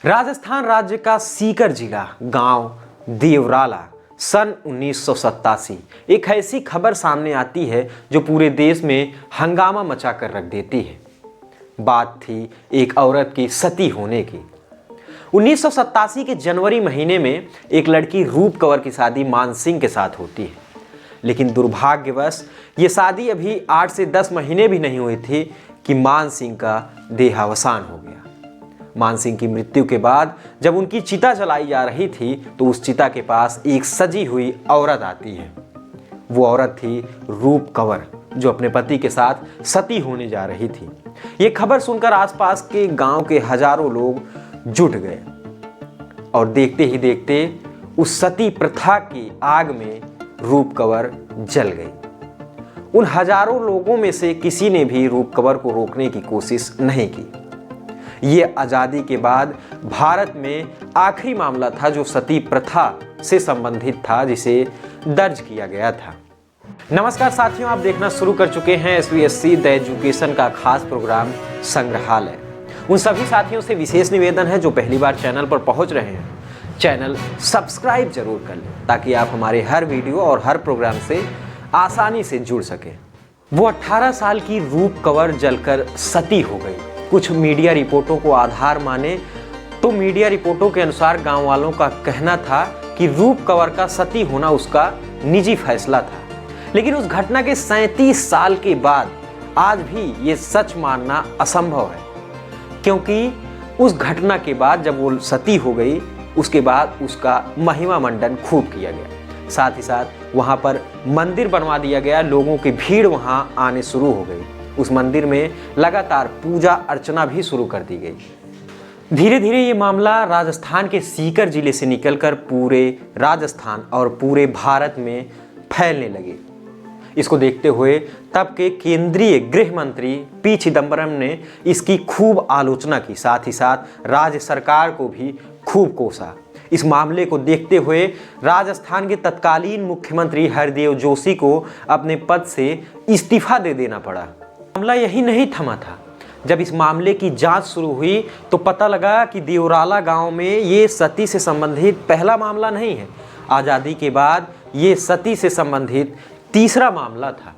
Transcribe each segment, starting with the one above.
राजस्थान राज्य का सीकर जिला गांव देवराला सन 1987 एक ऐसी खबर सामने आती है जो पूरे देश में हंगामा मचा कर रख देती है। बात थी एक औरत की सती होने की। 1987 के जनवरी महीने में एक लड़की रूप कंवर की शादी मान सिंह के साथ होती है, लेकिन दुर्भाग्यवश ये शादी अभी 8 से 10 महीने भी नहीं हुई थी कि मान सिंह का देहावसान हो गया। मान सिंह की मृत्यु के बाद जब उनकी चिता जलाई जा रही थी तो उस चिता के पास एक सजी हुई औरत आती है। वो औरत थी रूप कंवर, जो अपने पति के साथ सती होने जा रही थी। ये खबर सुनकर आसपास के गांव के हजारों लोग जुट गए और देखते ही देखते उस सती प्रथा की आग में रूप कंवर जल गई। उन हजारों लोगों में से किसी ने भी रूप कंवर को रोकने की कोशिश नहीं की। ये आज़ादी के बाद भारत में आखिरी मामला था जो सती प्रथा से संबंधित था, जिसे दर्ज किया गया था। नमस्कार साथियों, आप देखना शुरू कर चुके हैं SVSC द एजुकेशन का खास प्रोग्राम संग्रहालय। उन सभी साथियों से विशेष निवेदन है जो पहली बार चैनल पर पहुंच रहे हैं, चैनल सब्सक्राइब जरूर कर लें ताकि आप हमारे हर वीडियो और हर प्रोग्राम से आसानी से जुड़ सकें। वो 18 साल की रूप कंवर जलकर सती हो गई। कुछ मीडिया रिपोर्टों को आधार माने तो मीडिया रिपोर्टों के अनुसार गांव वालों का कहना था कि रूप कंवर का सती होना उसका निजी फैसला था, लेकिन उस घटना के 37 साल के बाद आज भी ये सच मानना असंभव है, क्योंकि उस घटना के बाद जब वो सती हो गई उसके बाद उसका महिमा मंडन खूब किया गया। साथ ही साथ वहाँ पर मंदिर बनवा दिया गया, लोगों की भीड़ वहाँ आने शुरू हो गई। उस मंदिर में लगातार पूजा अर्चना भी शुरू कर दी गई। धीरे धीरे ये मामला राजस्थान के सीकर जिले से निकलकर पूरे राजस्थान और पूरे भारत में फैलने लगे। इसको देखते हुए तब के केंद्रीय गृह मंत्री पी चिदम्बरम ने इसकी खूब आलोचना की, साथ ही साथ राज्य सरकार को भी खूब कोसा। इस मामले को देखते हुए राजस्थान के तत्कालीन मुख्यमंत्री हरदेव जोशी को अपने पद से इस्तीफा दे देना पड़ा। मामला यही नहीं थमा था। जब इस मामले की जांच शुरू हुई तो पता लगा कि देवराला गांव में ये सती से संबंधित पहला मामला नहीं है। आज़ादी के बाद ये सती से संबंधित तीसरा मामला था।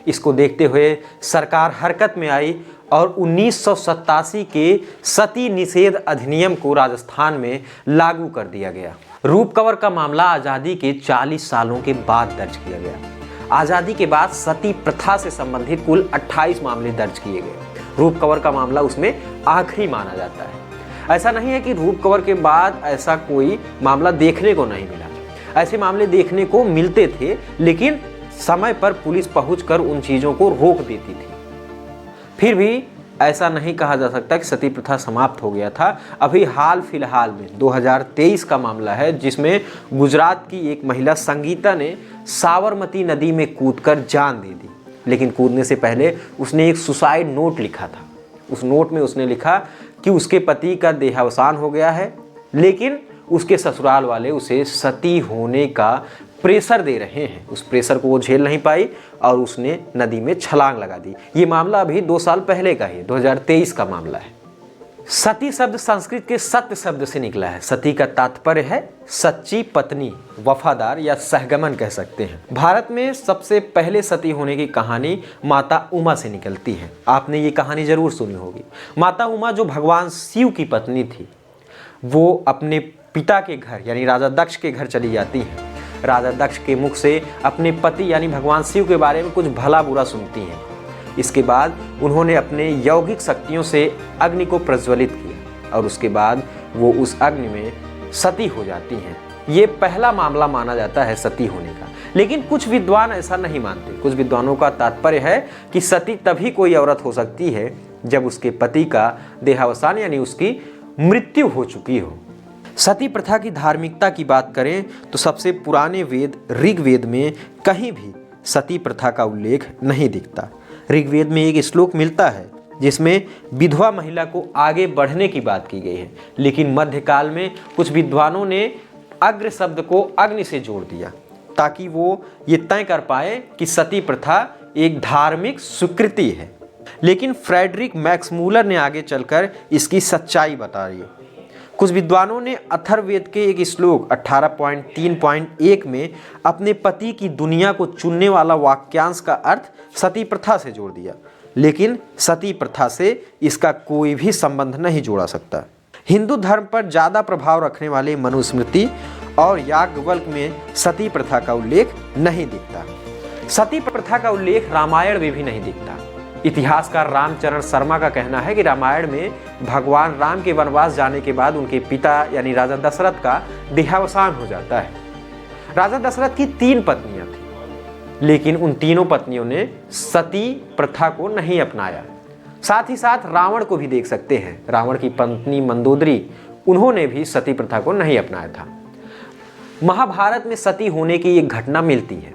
इसको देखते हुए सरकार हरकत में आई और 1987 के सती निषेध अधिनियम को राजस्थान में लागू कर दिया गया। रूप कंवर का मामला आज़ादी के 40 सालों के बाद दर्ज किया गया। आज़ादी के बाद सती प्रथा से संबंधित कुल 28 मामले दर्ज किए गए। रूप कंवर का मामला उसमें आखिरी माना जाता है। ऐसा नहीं है कि रूप कंवर के बाद ऐसा कोई मामला देखने को नहीं मिला। ऐसे मामले देखने को मिलते थे, लेकिन समय पर पुलिस पहुंचकर उन चीज़ों को रोक देती थी। फिर भी ऐसा नहीं कहा जा सकता कि सती प्रथा समाप्त हो गया था। अभी हाल फिलहाल में 2023 का मामला है, जिसमें गुजरात की एक महिला संगीता ने साबरमती नदी में कूदकर जान दे दी, लेकिन कूदने से पहले उसने एक सुसाइड नोट लिखा था। उस नोट में उसने लिखा कि उसके पति का देहावसान हो गया है, लेकिन उसके ससुराल वाले उसे सती होने का प्रेशर दे रहे हैं। उस प्रेशर को वो झेल नहीं पाई और उसने नदी में छलांग लगा दी। ये मामला अभी 2 साल पहले का है, 2023 का मामला है। सती शब्द संस्कृत के सत्य शब्द से निकला है। सती का तात्पर्य है सच्ची पत्नी, वफादार या सहगमन कह सकते हैं। भारत में सबसे पहले सती होने की कहानी माता उमा से निकलती है। आपने ये कहानी जरूर सुनी होगी। माता उमा जो भगवान शिव की पत्नी थी, वो अपने पिता के घर यानी राजा दक्ष के घर चली जाती है। राजा दक्ष के मुख से अपने पति यानी भगवान शिव के बारे में कुछ भला बुरा सुनती हैं। इसके बाद उन्होंने अपने यौगिक शक्तियों से अग्नि को प्रज्वलित किया और उसके बाद वो उस अग्नि में सती हो जाती हैं। ये पहला मामला माना जाता है सती होने का, लेकिन कुछ विद्वान ऐसा नहीं मानते। कुछ विद्वानों का तात्पर्य है कि सती तभी कोई औरत हो सकती है जब उसके पति का देहावसान यानी उसकी मृत्यु हो चुकी हो। सती प्रथा की धार्मिकता की बात करें तो सबसे पुराने वेद ऋग्वेद में कहीं भी सती प्रथा का उल्लेख नहीं दिखता। ऋग्वेद में एक श्लोक मिलता है जिसमें विधवा महिला को आगे बढ़ने की बात की गई है, लेकिन मध्यकाल में कुछ विद्वानों ने अग्र शब्द को अग्नि से जोड़ दिया ताकि वो ये तय कर पाए कि सती प्रथा एक धार्मिक स्वीकृति है। लेकिन फ्रेडरिक मैक्समूलर ने आगे चलकर इसकी सच्चाई बता रही है। कुछ विद्वानों ने अथर्ववेद के एक श्लोक 18.3.1 में अपने पति की दुनिया को चुनने वाला वाक्यांश का अर्थ सती प्रथा से जोड़ दिया, लेकिन सती प्रथा से इसका कोई भी संबंध नहीं जोड़ा सकता। हिंदू धर्म पर ज़्यादा प्रभाव रखने वाले मनुस्मृति और याज्ञवल्क में सती प्रथा का उल्लेख नहीं दिखता। सती प्रथा का उल्लेख रामायण में भी नहीं दिखता। इतिहासकार रामचरण शर्मा का कहना है कि रामायण में भगवान राम के वनवास जाने के बाद उनके पिता यानी राजा दशरथ का देहावसान हो जाता है। राजा दशरथ की 3 पत्नियां थीं, लेकिन उन तीनों पत्नियों ने सती प्रथा को नहीं अपनाया। साथ ही साथ रावण को भी देख सकते हैं। रावण की पत्नी मंदोदरी, उन्होंने भी सती प्रथा को नहीं अपनाया था। महाभारत में सती होने की एक घटना मिलती है,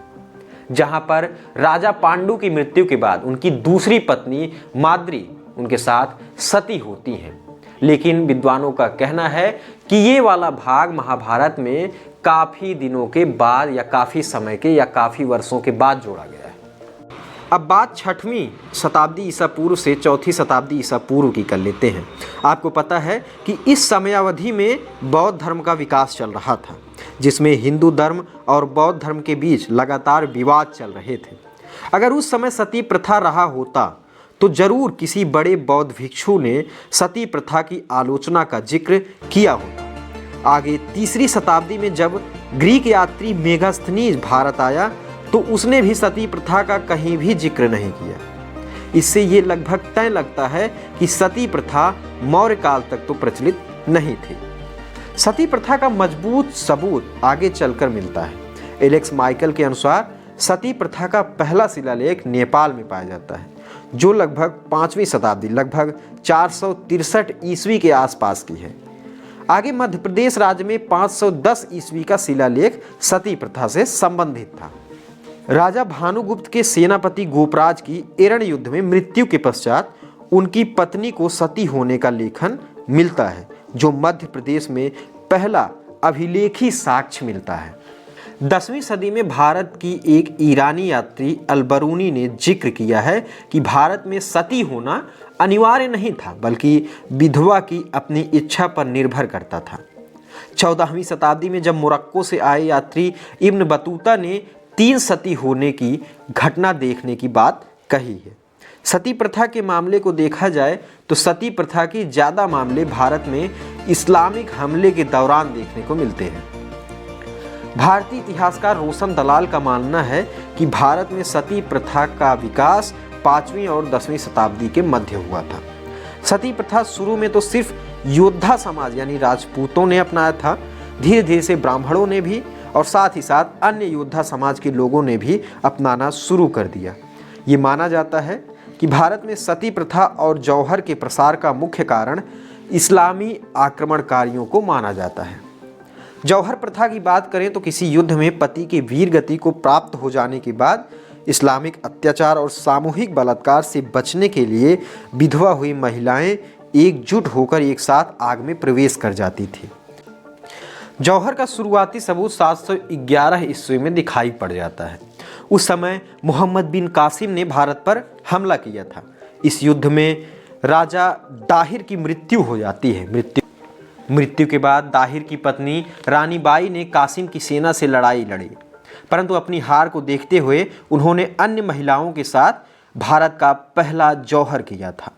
जहां पर राजा पांडु की मृत्यु के बाद उनकी दूसरी पत्नी माद्री उनके साथ सती होती हैं। लेकिन विद्वानों का कहना है कि ये वाला भाग महाभारत में काफ़ी दिनों के बाद या काफ़ी समय के या काफ़ी वर्षों के बाद जोड़ा गया है। अब बात 6वीं शताब्दी ईसा पूर्व से 4वीं शताब्दी ईसा पूर्व की कर लेते हैं। आपको पता है कि इस समयावधि में बौद्ध धर्म का विकास चल रहा था, जिसमें हिंदू धर्म और बौद्ध धर्म के बीच लगातार विवाद चल रहे थे। अगर उस समय सती प्रथा रहा होता तो जरूर किसी बड़े बौद्ध भिक्षु ने सती प्रथा की आलोचना का जिक्र किया होता। आगे 3री शताब्दी में जब ग्रीक यात्री मेगास्थनीज भारत आया तो उसने भी सती प्रथा का कहीं भी जिक्र नहीं किया। इससे ये लगभग तय लगता है कि सती प्रथा मौर्य काल तक तो प्रचलित नहीं थी। सती प्रथा का मजबूत सबूत आगे चलकर मिलता है। एलेक्स माइकल के अनुसार सती प्रथा का पहला शिलालेख नेपाल में पाया जाता है, जो लगभग 5वीं शताब्दी लगभग 463 ईस्वी के आसपास की है। आगे मध्य प्रदेश राज्य में 510 ईस्वी का शिलालेख सती प्रथा से संबंधित था। राजा भानुगुप्त के सेनापति गोपराज की एरण युद्ध में मृत्यु के पश्चात उनकी पत्नी को सती होने का लेखन मिलता है, जो मध्य प्रदेश में पहला अभिलेखी साक्ष्य मिलता है। 10वीं सदी में भारत की एक ईरानी यात्री अलबरूनी ने जिक्र किया है कि भारत में सती होना अनिवार्य नहीं था, बल्कि विधवा की अपनी इच्छा पर निर्भर करता था। 14वीं शताब्दी में जब मोरक्को से आए यात्री इब्न बतूता ने 3 सती होने की घटना देखने की बात कही है। सती प्रथा के मामले को देखा जाए तो सती प्रथा की ज़्यादा मामले भारत में इस्लामिक हमले के दौरान देखने को मिलते हैं। भारतीय इतिहासकार रोशन दलाल का मानना है कि भारत में सती प्रथा का विकास 5वीं और 10वीं शताब्दी के मध्य हुआ था। सती प्रथा शुरू में तो सिर्फ योद्धा समाज यानी राजपूतों ने अपनाया था। धीरे धीरे से ब्राह्मणों ने भी और साथ ही साथ अन्य योद्धा समाज के लोगों ने भी अपनाना शुरू कर दिया। ये माना जाता है कि भारत में सती प्रथा और जौहर के प्रसार का मुख्य कारण इस्लामी आक्रमणकारियों को माना जाता है। जौहर प्रथा की बात करें तो किसी युद्ध में पति की वीर गति को प्राप्त हो जाने के बाद इस्लामिक अत्याचार और सामूहिक बलात्कार से बचने के लिए विधवा हुई महिलाएं एकजुट होकर एक साथ आग में प्रवेश कर जाती थी। जौहर का शुरुआती सबूत 711 ईस्वी में दिखाई पड़ जाता है। उस समय मोहम्मद बिन कासिम ने भारत पर हमला किया था। इस युद्ध में राजा दाहिर की मृत्यु हो जाती है। मृत्यु के बाद दाहिर की पत्नी रानी बाई ने कासिम की सेना से लड़ाई लड़ी, परंतु अपनी हार को देखते हुए उन्होंने अन्य महिलाओं के साथ भारत का पहला जौहर किया था।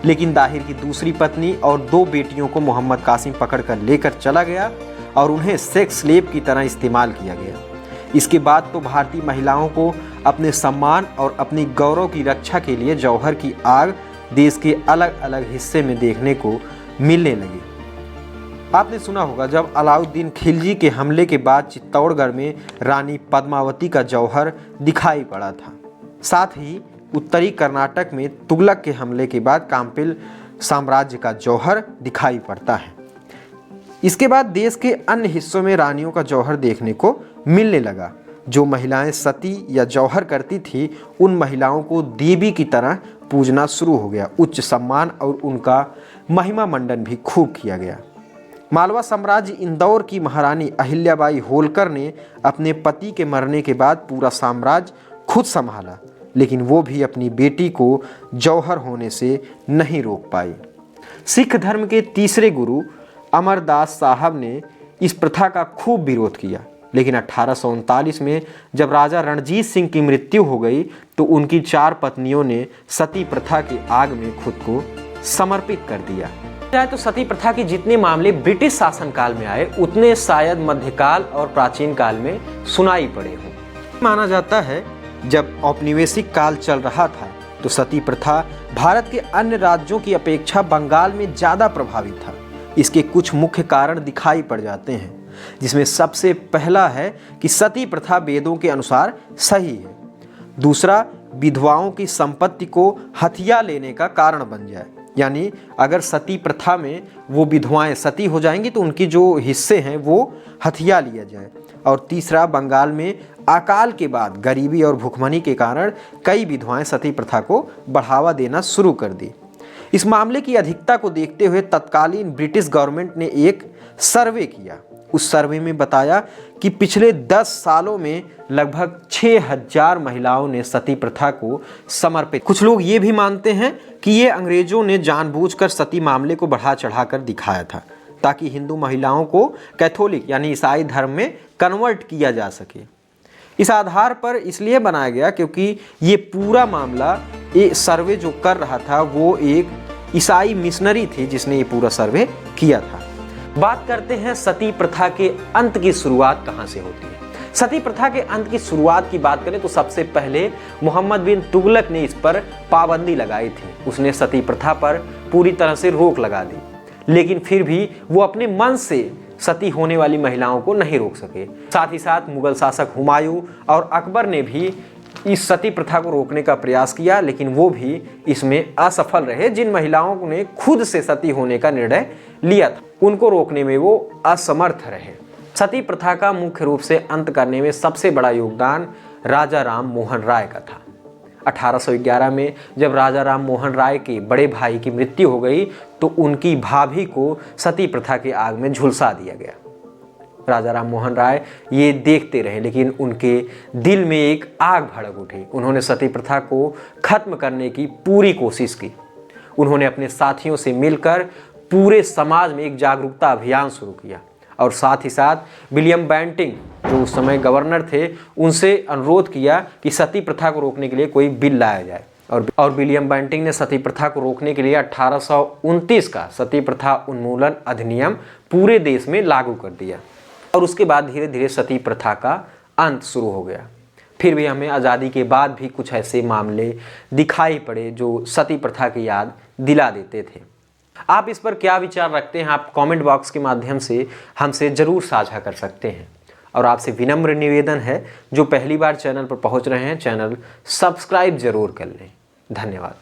लेकिन दाहिर की दूसरी पत्नी और 2 बेटियों को मोहम्मद कासिम पकड़कर लेकर चला गया और उन्हें सेक्स स्लेव की तरह इस्तेमाल किया गया। इसके बाद तो भारतीय महिलाओं को अपने सम्मान और अपनी गौरव की रक्षा के लिए जौहर की आग देश के अलग अलग हिस्से में देखने को मिलने लगी। आपने सुना होगा जब अलाउद्दीन खिलजी के हमले के बाद चित्तौड़गढ़ में रानी पद्मावती का जौहर दिखाई पड़ा था। साथ ही उत्तरी कर्नाटक में तुगलक के हमले के बाद काम्पिल साम्राज्य का जौहर दिखाई पड़ता है। इसके बाद देश के अन्य हिस्सों में रानियों का जौहर देखने को मिलने लगा। जो महिलाएं सती या जौहर करती थी उन महिलाओं को देवी की तरह पूजना शुरू हो गया। उच्च सम्मान और उनका महिमा मंडन भी खूब किया गया। मालवा साम्राज्य इंदौर की महारानी अहिल्याबाई होलकर ने अपने पति के मरने के बाद पूरा साम्राज्य खुद संभाला, लेकिन वो भी अपनी बेटी को जौहर होने से नहीं रोक पाई। सिख धर्म के तीसरे गुरु अमरदास साहब ने इस प्रथा का खूब विरोध किया, लेकिन 1839 में जब राजा रणजीत सिंह की मृत्यु हो गई तो उनकी 4 पत्नियों ने सती प्रथा की आग में खुद को समर्पित कर दिया। चाहे तो सती प्रथा के जितने मामले ब्रिटिश शासनकाल में आए उतने शायद मध्यकाल और प्राचीन काल में सुनाई पड़े हों। माना जाता है जब औपनिवेशिक काल चल रहा था तो सती प्रथा भारत के अन्य राज्यों की अपेक्षा बंगाल में ज़्यादा प्रभावित था। इसके कुछ मुख्य कारण दिखाई पड़ जाते हैं, जिसमें सबसे पहला है कि सती प्रथा वेदों के अनुसार सही है। दूसरा, विधवाओं की संपत्ति को हथिया लेने का कारण बन जाए, यानी अगर सती प्रथा में वो विधवाएं सती हो जाएंगी तो उनकी जो हिस्से हैं वो हथिया लिया जाए। और तीसरा, बंगाल में अकाल के बाद गरीबी और भूखमरी के कारण कई विधवाएं सती प्रथा को बढ़ावा देना शुरू कर दी। इस मामले की अधिकता को देखते हुए तत्कालीन ब्रिटिश गवर्नमेंट ने एक सर्वे किया। उस सर्वे में बताया कि पिछले 10 सालों में लगभग 6000 महिलाओं ने सती प्रथा को समर्पित। कुछ लोग ये भी मानते हैं कि ये अंग्रेजों ने जानबूझकर सती मामले को बढ़ा चढ़ाकर दिखाया था ताकि हिंदू महिलाओं को कैथोलिक यानी ईसाई धर्म में कन्वर्ट किया जा सके। इस आधार पर इसलिए बनाया गया क्योंकि ये पूरा मामला ये सर्वे जो कर रहा था वो एक ईसाई मिशनरी थी जिसने ये पूरा सर्वे किया था। बात करते हैं सती प्रथा के अंत की शुरुआत कहाँ से होती है। सती प्रथा के अंत की शुरुआत की बात करें तो सबसे पहले मोहम्मद बिन तुगलक ने इस पर पाबंदी लगाई थी। उसने सती प्रथा पर पूरी तरह से रोक लगा दी, लेकिन फिर भी वो अपने मन से सती होने वाली महिलाओं को नहीं रोक सके। साथ ही साथ मुगल शासक हुमायूं और अकबर ने भी इस सती प्रथा को रोकने का प्रयास किया, लेकिन वो भी इसमें असफल रहे। जिन महिलाओं ने खुद से सती होने का निर्णय लिया था उनको रोकने में वो असमर्थ रहे। सती प्रथा का मुख्य रूप से अंत करने में सबसे बड़ा योगदान राजा राम मोहन राय का था। 1811 में जब राजा राम मोहन राय के बड़े भाई की मृत्यु हो गई तो उनकी भाभी को सती प्रथा की आग में झुलसा दिया गया। राजा राम मोहन राय ये देखते रहे, लेकिन उनके दिल में एक आग भड़क उठी। उन्होंने सती प्रथा को खत्म करने की पूरी कोशिश की। उन्होंने अपने साथियों से मिलकर पूरे समाज में एक जागरूकता अभियान शुरू किया और साथ ही साथ विलियम बेंटिंग जो उस समय गवर्नर थे उनसे अनुरोध किया कि सती प्रथा को रोकने के लिए कोई बिल लाया जाए। और विलियम बेंटिंग ने सती प्रथा को रोकने के लिए 1829 का सती प्रथा उन्मूलन अधिनियम पूरे देश में लागू कर दिया और उसके बाद धीरे धीरे सती प्रथा का अंत शुरू हो गया। फिर भी हमें आज़ादी के बाद भी कुछ ऐसे मामले दिखाई पड़े जो सती प्रथा की याद दिला देते थे। आप इस पर क्या विचार रखते हैं आप कमेंट बॉक्स के माध्यम से हमसे ज़रूर साझा कर सकते हैं। और आपसे विनम्र निवेदन है, जो पहली बार चैनल पर पहुंच रहे हैं चैनल सब्सक्राइब जरूर कर लें। धन्यवाद।